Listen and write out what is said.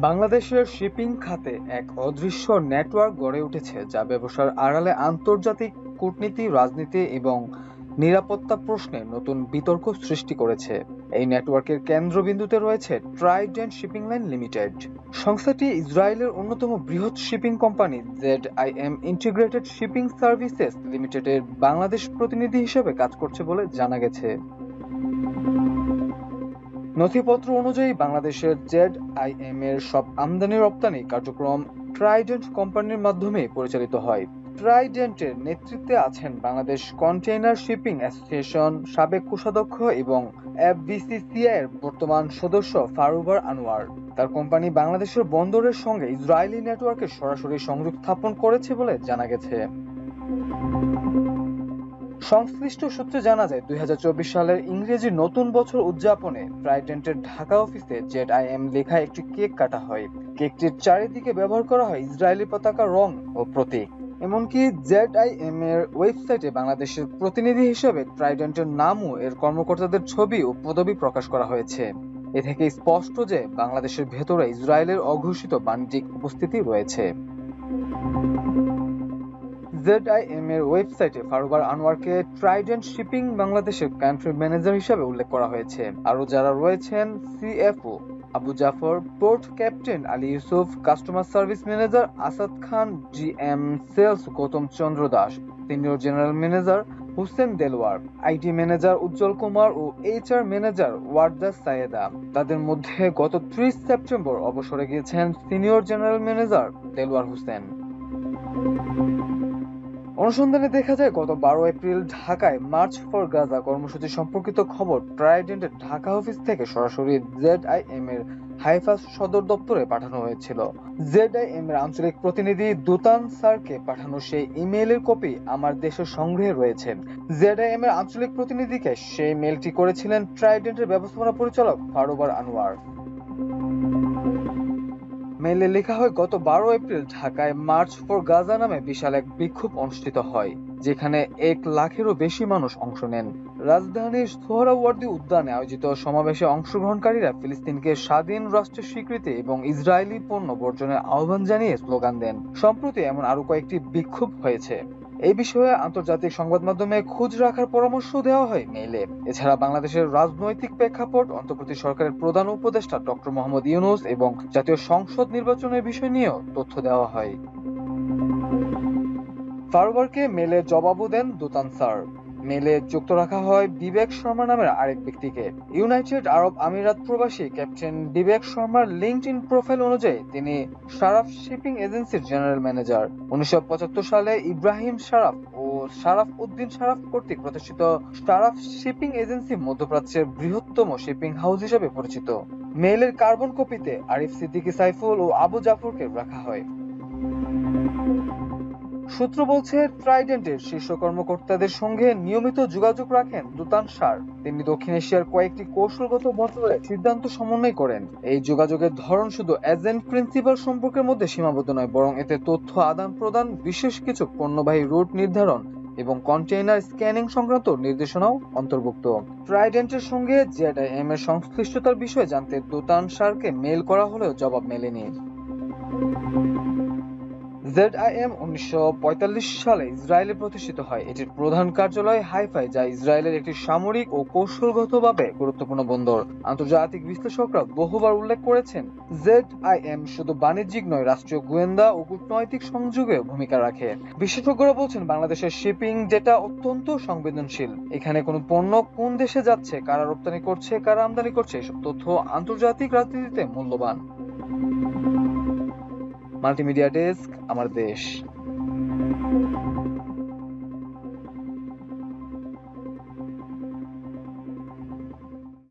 বাংলাদেশের শিপিং খাতে এক অদৃশ্য নেটওয়ার্ক গড়ে উঠেছে, যা ব্যবসার আড়ালে আন্তর্জাতিক কূটনীতি, রাজনীতি এবং নিরাপত্তা প্রশ্নে নতুন বিতর্ক সৃষ্টি করেছে। এই নেটওয়ার্কের কেন্দ্রবিন্দুতে রয়েছে ট্রাইডেন্ট শিপিং লাইন লিমিটেড। সংস্থাটি ইসরায়েলের অন্যতম বৃহৎ shipping company ZIM integrated shipping services লিমিটেডের বাংলাদেশ প্রতিনিধি হিসেবে কাজ করছে বলে জানা গেছে। নথিপত্র অনুযায়ী বাংলাদেশের ZIM এর সব আমদানি রপ্তানি কার্যক্রম ট্রাইডেন্ট কোম্পানির মাধ্যমে পরিচালিত হয়। ট্রাইডেন্টের নেতৃত্বে আছেন বাংলাদেশ কন্টেইনার শিপিং অ্যাসোসিয়েশন সাবেক কোষাধ্যক্ষ এবং FBCCI এর বর্তমান সদস্য ফারুবার আনোয়ার। তার কোম্পানি বাংলাদেশের বন্দরের সঙ্গে ইসরায়েলি নেটওয়ার্কে সরাসরি সংযোগ স্থাপন করেছে বলে জানা গেছে। সংশ্লিষ্ট সূত্রে জানা যায়, 2024 সালের ইংরেজি নতুন বছর উদযাপনে ট্রাইডেন্টের ঢাকা অফিসে ZIM লেখা একটি কেক কাটা হয়। কেকটির চারিদিকে ব্যবহার করা হয় ইসরায়েলি পতাকার রং ও প্রতীক। এমনকি ZIM এর ওয়েবসাইটে বাংলাদেশের প্রতিনিধি হিসেবে ট্রাইডেন্টের নাম ও এর কর্মকর্তাদের ছবি ও পদবি প্রকাশ করা হয়েছে। এ থেকে স্পষ্ট যে বাংলাদেশের ভেতরে ইসরায়েলের অঘোষিত বাণিজ্যিক উপস্থিতি রয়েছে। ZIM এর ওয়েবসাইটে ফারুবার আনোয়ারকে ট্রাইডেন্ট শিপিং বাংলাদেশের কান্ট্রি ম্যানেজার হিসেবে উল্লেখ করা হয়েছে। আরও যারা রয়েছেন CFO Abu Jafar, port captain Ali Yusuf, customer service manager Asad Khan, GM sales Gautam Chandra Das, senior general manager Hussain Delwar, IT manager Ujjwal Kumar ও HR ম্যানেজার ওয়ার্দা সায়েদা। তাদের মধ্যে গত 30 সেপ্টেম্বর অবসরে গিয়েছেন senior general manager Delwar Hossain. অনুসন্ধানে দেখা যায়, গত 12 এপ্রিল ঢাকায় মার্চ ফর গাজা কর্মসূচি সম্পর্কিত খবর ট্রাইডেন্টের ঢাকা অফিস থেকে সরাসরি ZIM এর হাইফা সদর দপ্তরে পাঠানো হয়েছিল। ZIM এর আঞ্চলিক প্রতিনিধি দুতান স্যারকে পাঠানো সেই ইমেইলের কপি আমার দেশের সংগ্রহে রয়েছে। ZIM এর আঞ্চলিক প্রতিনিধিকে সেই মেইলটি করেছিলেন ট্রাইডেন্টের ব্যবস্থাপনা পরিচালক ফারুবার আনোয়ার। মেইলে লেখা হয়, গত 12 এপ্রিল ঢাকায় মার্চ ফর গাজা নামে বিশাল এক বিক্ষোভ অনুষ্ঠিত হয়, যেখানে 1 লাখেরও বেশি মানুষ অংশ নেন। রাজধানীর সোহরাওয়ার্দী উদ্যানে আয়োজিত সমাবেশে অংশগ্রহণকারীরা ফিলিস্তিনকে স্বাধীন রাষ্ট্রের স্বীকৃতি এবং ইসরায়েলি পণ্য বর্জনের আহ্বান জানিয়ে স্লোগান দেন। সম্প্রতি এমন আরো কয়েকটি বিক্ষোভ হয়েছে। এই বিষয়ে আন্তর্জাতিক সংবাদ মাধ্যমে খোঁজ রাখার পরামর্শ দেওয়া হয় মেইলে। এছাড়া বাংলাদেশের রাজনৈতিক প্রেক্ষাপট, অন্তর্বর্তী সরকারের প্রধান উপদেষ্টা ডক্টর মোহাম্মদ ইউনূস এবং জাতীয় সংসদ নির্বাচনের বিষয় নিয়েও তথ্য দেওয়া হয়। ফারুবারকে মেইলে জবাবও দেন দুতান স্যার। মেইলে যুক্ত রাখা হয় বিবেক শর্মা নামের আরেক ব্যক্তিকে। ইউনাইটেড আরব আমিরাত প্রবাসী ক্যাপ্টেন বিবেক শর্মার লিঙ্কডইন প্রোফাইল অনুযায়ী তিনি শারাফ শিপিং এজেন্সির জেনারেল ম্যানেজার। 1975 সালে ইব্রাহিম শারাফ ও শারাফ উদ্দিন শারাফ কর্তৃক প্রতিষ্ঠিত শারাফ শিপিং এজেন্সি মধ্যপ্রাচ্যের বৃহত্তম শিপিং হাউস হিসেবে পরিচিত। মেইলের কার্বন কপিতে আরিফ সিদ্দিকী সাইফুল ও আবু জাফরকে রাখা হয়। সূত্র বলছে, ট্রাইডেন্টের শীর্ষ কর্মকর্তাদের সঙ্গে নিয়মিত যোগাযোগ রাখেন দুতান স্যার। তিনি দক্ষিণ এশিয়ার কয়েকটি কৌশলগত বন্দরে সিদ্ধান্ত সমন্বয় করেন। এই যোগাযোগের ধরন শুধু এজেন্ট প্রিন্সিপাল সম্পর্কের মধ্যে সীমাবদ্ধ নয়, বরং এতে তথ্য আদান প্রদান, বিশেষ কিছু পণ্যবাহী রুট নির্ধারণ এবং কন্টেইনার স্ক্যানিং সংক্রান্ত নির্দেশনাও অন্তর্ভুক্ত। ট্রাইডেন্টের সঙ্গে ZIM এর সংশ্লিষ্টতার বিষয়ে জানতে দুতান স্যারকে মেইল করা হলেও জবাব মেলেনি। ZIM 1945 সালে ইসরায়েলে প্রতিষ্ঠিত হয়। এটির প্রধান কার্যালয় হাইফায়, যা ইসরায়েলের একটি সামরিক ও কৌশলগতভাবে গুরুত্বপূর্ণ বন্দর। আন্তর্জাতিক বিশ্লেষকরা বহুবার উল্লেখ করেছেন, ZIM শুধু বাণিজ্যিক নয়, রাষ্ট্রীয় গোয়েন্দা ও কূটনৈতিক সংযোগে ভূমিকা রাখে। বিশেষজ্ঞরা বলছেন, বাংলাদেশের শিপিং ডেটা অত্যন্ত সংবেদনশীল। এখানে কোনো পণ্য কোন দেশে যাচ্ছে, কারা রপ্তানি করছে, কারা আমদানি করছে, এসব তথ্য আন্তর্জাতিক রাজনীতিতে মূল্যবান। মাল্টিমিডিয়া ডেস্ক, আমার দেশ।